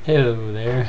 Hello there.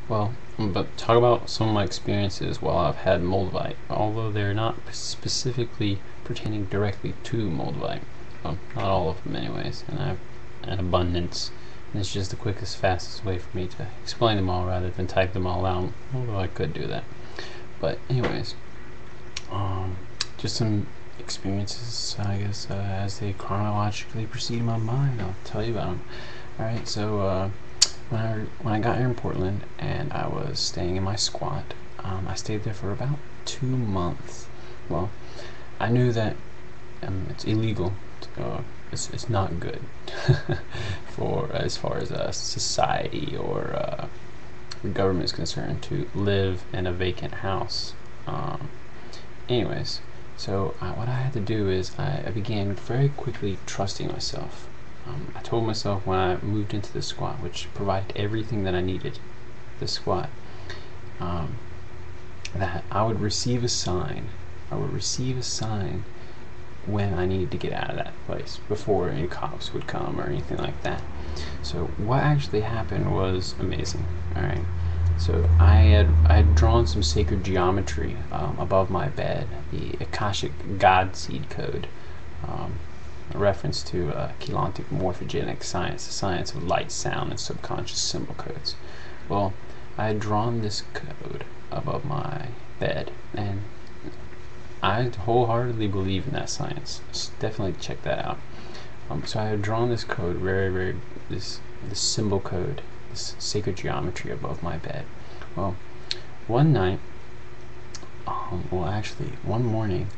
Well, I'm about to talk about some of my experiences while I've had Moldavite, although they're not specifically pertaining directly to Moldavite. Well, not all of them anyways, and I have an abundance, and it's just the quickest, fastest way for me to explain them all rather than type them all out, although I could do that. But anyways, just some experiences, I guess, as they chronologically proceed in my mind. I'll tell you about them. Alright, so when I got here in Portland and I was staying in my squat, I stayed there for about 2 months. Well, I knew that it's illegal. It's not good for as far as society or the government is concerned to live in a vacant house. Anyways, so what I had to do is I began very quickly trusting myself. I told myself when I moved into the squat, which provided everything that I needed, the squat, that I would receive a sign. I would receive a sign when I needed to get out of that place before any cops would come or anything like that. So what actually happened was amazing. All right. So I had drawn some sacred geometry above my bed, the Akashic God Seed Code. A reference to chelantic morphogenic science, the science of light, sound, and subconscious symbol codes. Well, I had drawn this code above my bed, and I wholeheartedly believe in that science. So definitely check that out. So I had drawn this code, this symbol code, this sacred geometry above my bed. Well, one night, one morning,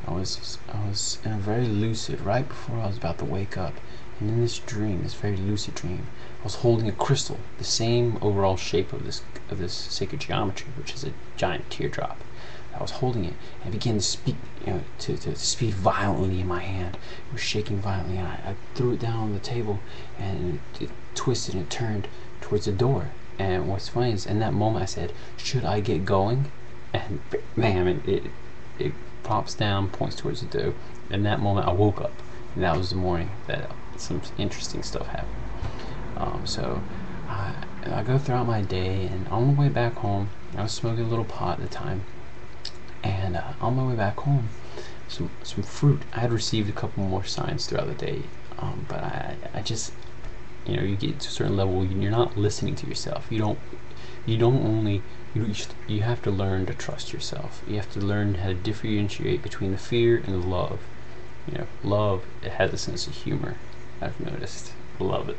I was in a very lucid, right before I was about to wake up, and in this dream, this very lucid dream, I was holding a crystal, the same overall shape of this sacred geometry, which is a giant teardrop. I was holding it and began to speak, to speak violently in my hand. It was shaking violently, and I threw it down on the table, and it twisted and turned towards the door. And what's funny is, in that moment, I said, "Should I get going?" And bam, it pops down, points towards the door. In that moment, I woke up, and that was the morning that some interesting stuff happened. So I go throughout my day, and on my way back home, I was smoking a little pot at the time, and on my way back home, some fruit. I had received a couple more signs throughout the day, but I just, you get to a certain level, you're not listening to yourself. You have to learn to trust yourself. You have to learn how to differentiate between the fear and the love. Love, it has a sense of humor, I've noticed. Love it.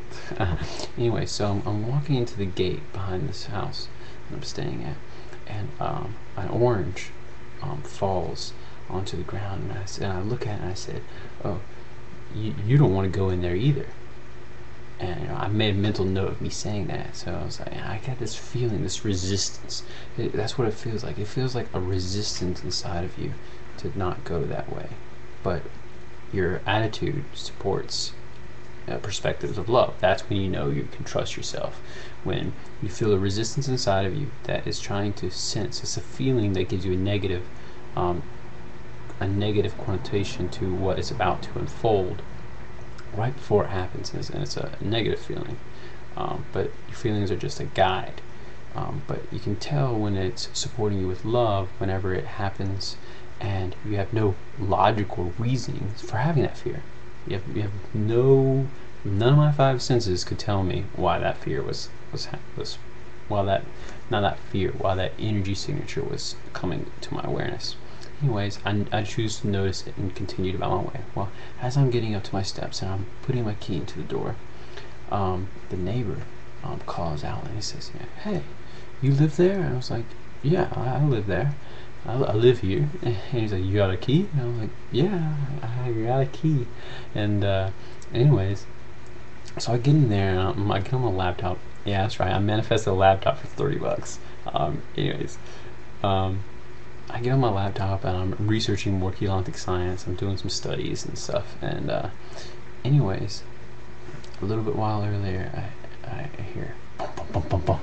Anyway, so I'm walking into the gate behind this house that I'm staying at, and an orange falls onto the ground, and I look at it and I said, "Oh, you don't want to go in there either." And I made a mental note of me saying that. So I was like, I got this feeling, this resistance. That's what it feels like. It feels like a resistance inside of you to not go that way. But your attitude supports perspectives of love. That's when you know you can trust yourself. When you feel a resistance inside of you that is trying to sense, it's a feeling that gives you a negative connotation to what is about to unfold right before it happens, and it's a negative feeling, but your feelings are just a guide, but you can tell when it's supporting you with love whenever it happens, and you have no logical reasonings for having that fear. You have none of my five senses could tell me why that fear why that energy signature was coming to my awareness. Anyways, I choose to notice it and continued about my way. Well, as I'm getting up to my steps and I'm putting my key into the door, the neighbor calls out and he says, "Hey, you live there?" And I was like, "Yeah, I live there. I live here." And he's like, "You got a key?" And I was like, "Yeah, I got a key." And anyways, so I get in there and I get on my laptop. Yeah, that's right. I manifested a laptop for $30. Anyways. I get on my laptop and I'm researching more chelantic science. I'm doing some studies and stuff. And anyways, a little bit while earlier, I hear bum, bum, bum, bum, bum.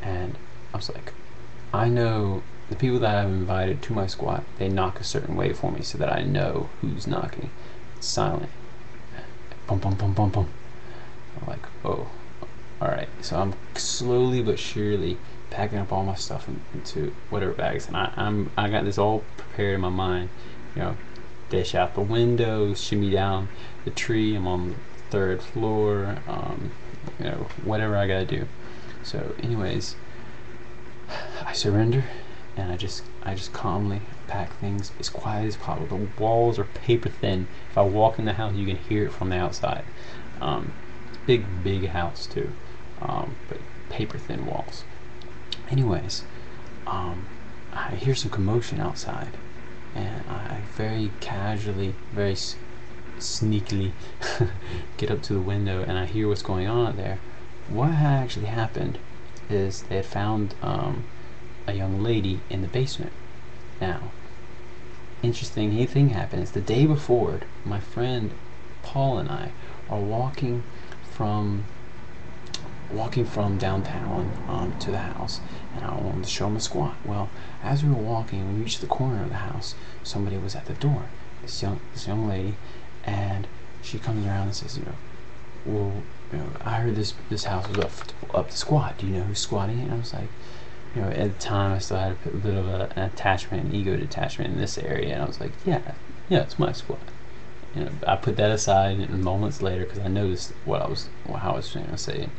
And I was like, I know the people that I've invited to my squat, they knock a certain way for me so that I know who's knocking. It's silent. Bum, bum, bum, bum, bum. I'm like, oh, Alright, so I'm slowly but surely packing up all my stuff into whatever bags, and I got this all prepared in my mind. You know, dish out the window, shimmy down the tree. I'm on the third floor. You know, whatever I gotta do. So, anyways, I surrender, and I just calmly pack things as quiet as possible. The walls are paper thin. If I walk in the house, you can hear it from the outside. Big house too, but paper thin walls. Anyways, I hear some commotion outside, and I very casually, very sneakily get up to the window, and I hear what's going on there. What had actually happened is they had found a young lady in the basement. Now, interesting thing happened is the day before, my friend Paul and I are walking from downtown to the house, and I wanted to show him a squat. Well, as we were walking, we reached the corner of the house. Somebody was at the door. This young lady, and she comes around and says, well, I heard this house was up to squat. Do you know who's squatting it? And I was like, at the time I still had a bit of an ego detachment in this area, and I was like, yeah, it's my squat. I put that aside, and moments later, because I noticed how I was going to say it.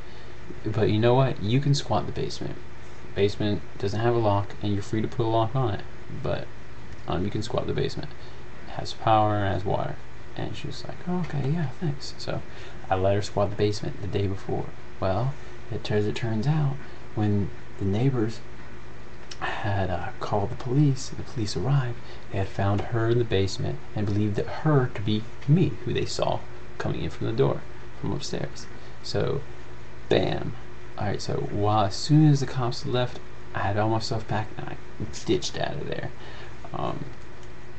But you know what? You can squat the basement. Basement doesn't have a lock, and you're free to put a lock on it. But you can squat the basement. It has power, it has water. And she was like, oh, okay, yeah, thanks. So I let her squat the basement the day before. Well, as it turns out, when the neighbors had called the police, and the police arrived, they had found her in the basement and believed that her to be me, who they saw coming in from the door from upstairs. So, bam. Alright, so as soon as the cops left, I had all my stuff packed and I ditched out of there.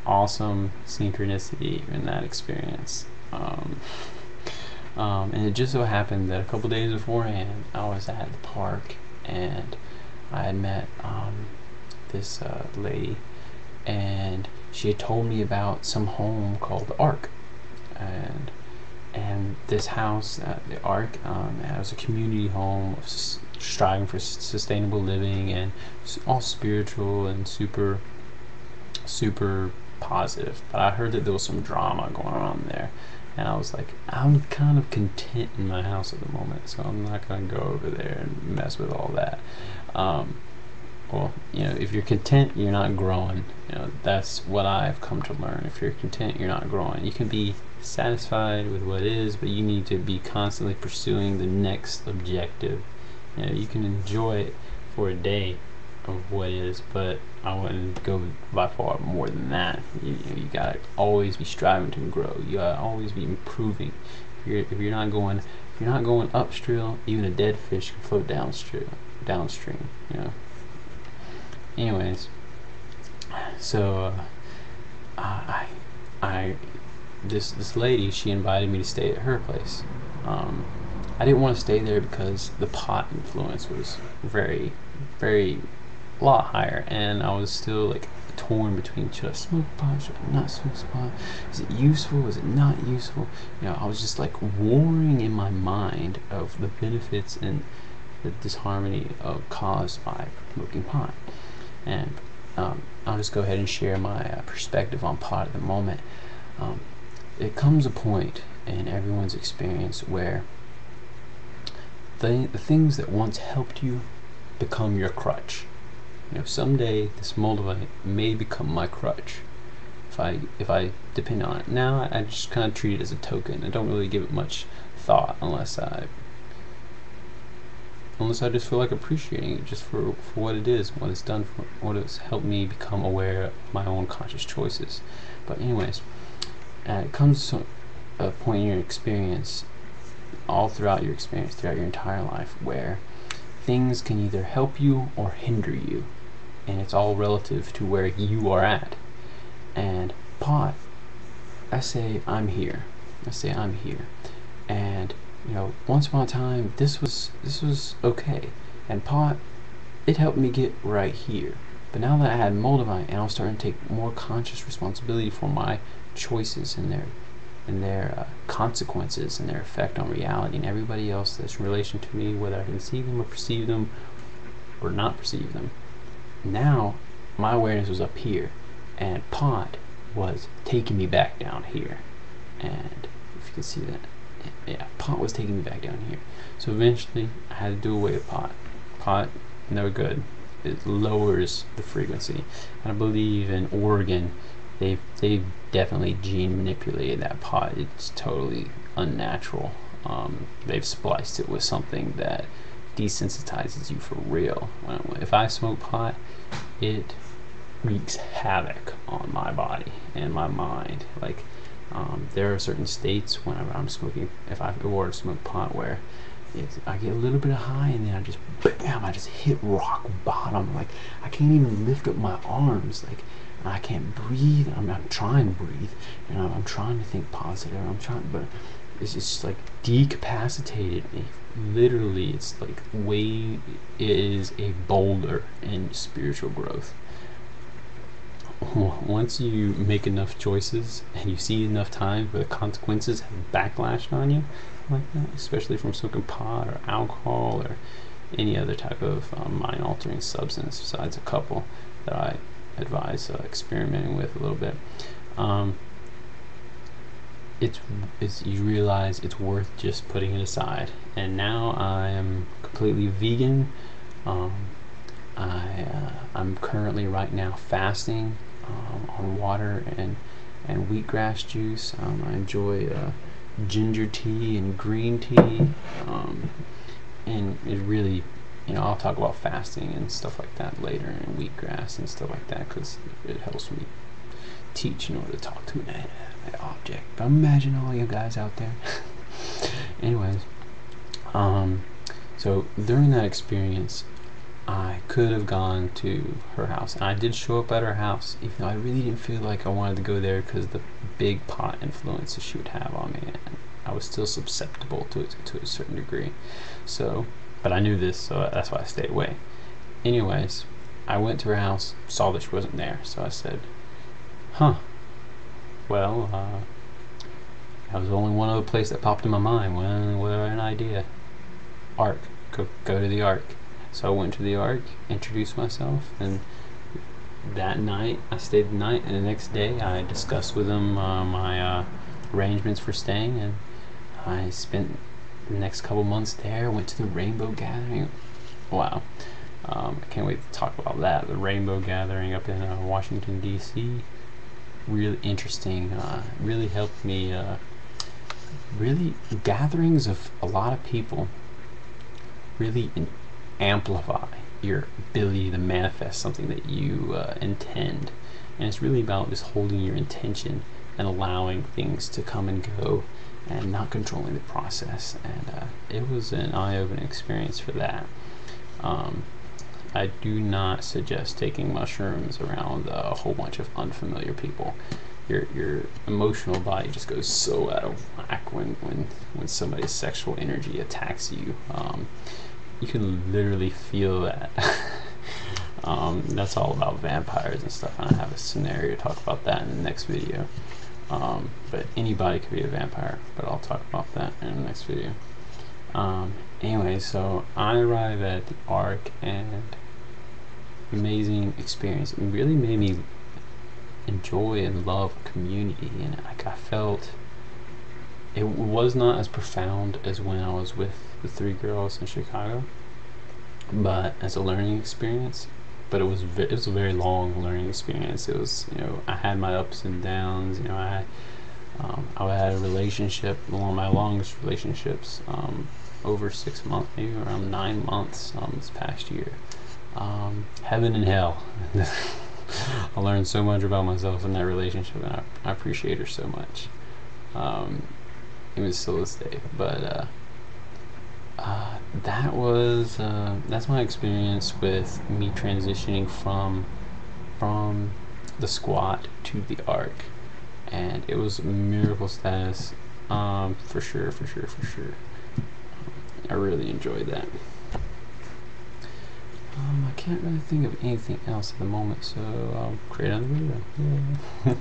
Awesome synchronicity in that experience. And it just so happened that a couple days beforehand, I was at the park, and I had met this lady, and she had told me about some home called the Ark, and this house, the Ark, was a community home striving for sustainable living, and all spiritual and super positive. But I heard that there was some drama going on there, and I was like, I'm kind of content in my house at the moment, so I'm not going to go over there and mess with all that. Well, if you're content, you're not growing. That's what I've come to learn. If you're content, you're not growing. You can be satisfied with what is, but you need to be constantly pursuing the next objective. You can enjoy it for a day of what is, but I wouldn't go by far more than that. You gotta always be striving to grow. You gotta always be improving. If you're not going upstream, even a dead fish can float downstream. Anyways, so this lady, she invited me to stay at her place. I didn't want to stay there because the pot influence was very, very a lot higher, and I was still like torn between, should I smoke pot, should I not smoke pot, is it useful, is it not useful? I was just like warring in my mind of the benefits and the disharmony caused by smoking pot. And I'll just go ahead and share my perspective on pot at the moment. It comes a point in everyone's experience where the things that once helped you become your crutch. Someday this Moldavite may become my crutch if I depend on it. Now I just kind of treat it as a token. I don't really give it much thought unless I just feel like appreciating it just for what it is, what it's done, for what it's helped me become aware of my own conscious choices. But anyways, it comes to a point in your experience, all throughout your experience, throughout your entire life, where things can either help you or hinder you, and it's all relative to where you are at. And pot, I say I'm here, and once upon a time this was okay, and pot, it helped me get right here. But now that I had Moldavite, and I was starting to take more conscious responsibility for my choices in there, and their consequences and their effect on reality and everybody else that's in relation to me, whether I can see them or perceive them or not perceive them. Now my awareness was up here, and pot was taking me back down here. And if you can see that, yeah, pot was taking me back down here. So eventually I had to do away with pot. Pot, no good. It lowers the frequency. And I believe in Oregon, they've definitely gene manipulated that pot. It's totally unnatural. They've spliced it with something that desensitizes you for real. If I smoke pot, it wreaks havoc on my body and my mind. Like, there are certain states whenever I'm smoking, if I were to smoke pot, where I get a little bit of high and then I just bam, I just hit rock bottom. Like, I can't even lift up my arms. Like, I can't breathe. I'm trying to breathe, and I'm trying to think positive. But it's just like decapacitated me. Literally, it's like it is a boulder in spiritual growth. Once you make enough choices and you see enough times where the consequences have backlashed on you like that, especially from smoking pot or alcohol or any other type of mind-altering substance besides a couple that I advise experimenting with a little bit, it's you realize it's worth just putting it aside. And now I am completely vegan. I'm currently right now fasting on water and wheatgrass juice. I enjoy ginger tea and green tea, and it really, I'll talk about fasting and stuff like that later, and wheatgrass and stuff like that, because it helps me teach in order to talk to an object. But imagine all you guys out there. Anyways, so during that experience, I could have gone to her house, and I did show up at her house, even though I really didn't feel like I wanted to go there because the big pot influences she would have on me, and I was still susceptible to it to a certain degree. So, but I knew this, so that's why I stayed away. Anyways, I went to her house, saw that she wasn't there, so I said, well, that was only one other place that popped in my mind. Well, what an idea. Ark. Go to the Ark. So I went to the Ark, introduced myself, and that night I stayed the night, and the next day I discussed with them my arrangements for staying, and I spent the next couple months there. Went to the Rainbow Gathering. Wow. I can't wait to talk about that. The Rainbow Gathering up in Washington, D.C. Really interesting. Really helped me. Really, gatherings of a lot of people really amplify your ability to manifest something that you intend. And it's really about just holding your intention and allowing things to come and go and not controlling the process. And it was an eye-opening experience for that. I do not suggest taking mushrooms around a whole bunch of unfamiliar people. Your emotional body just goes so out of whack when somebody's sexual energy attacks you. You can literally feel that. That's all about vampires and stuff, and I have a scenario to talk about that in the next video. But anybody could be a vampire, but I'll talk about that in the next video. Anyway, so I arrive at the Ark, and amazing experience. It really made me enjoy and love community, and I felt it was not as profound as when I was with the 3 girls in Chicago, but as a learning experience. But it was a very long learning experience. It was, I had my ups and downs. I had a relationship, one of my longest relationships, over 6 months, maybe around 9 months, this past year. Heaven and hell. I learned so much about myself in that relationship, and I appreciate her so much. Even still this day. But that's my experience with me transitioning from the squat to the Ark, and it was miracle status, for sure. I really enjoyed that. I can't really think of anything else at the moment, so I'll create another video. Yeah.